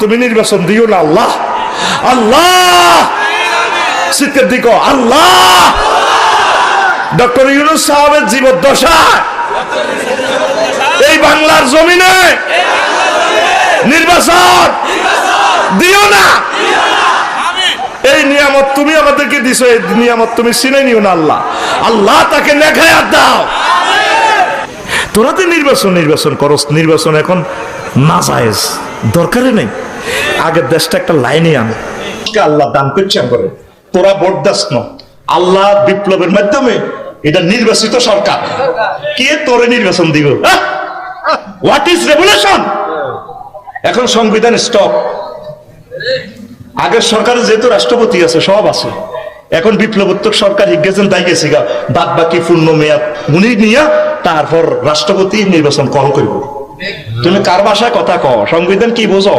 তুমি নির্বাচন দিও না আল্লাহ, আল্লাহ শীতের দিকে আল্লাহ। ডক্টর ইউনূস সাহেবের জীবদ্দশা এই বাংলার জমিনে নির্বাচন দিও না। এই নিয়ামত তুমি আমাদেরকে দিছো, এই নিয়ামত তুমি চিনে নিও না আল্লাহ, আল্লাহ তাকে নেখায়াত দাও। তোরা তো নির্বাচন করস, নির্বাচন এখন না জায়েজ, দরকারই নেই। আগের দেশটা একটা লাইনে আন, আল্লাহ দান করছেন করে তোরা ভোট দাস না, আল্লাহ বিপ্লবের মাধ্যমে এটা নির্বাচিত সরকার কে তোরে নির্বাচন দিব। What is revolution? এখন সংবিধান স্টপ। আগের সরকারে যেহেতু রাষ্ট্রপতি আছে, সব আছে, এখন বিপ্লবোত্তর সরকার গেছেন, তাই গেছি গা, বাদ বাকি পূর্ণ মেয়াদ উনি নিয়ে তারপর রাষ্ট্রপতি নির্বাচন কল করব। তুমি কার ভাষায় কথা কও? সংবিধান কি বোঝো?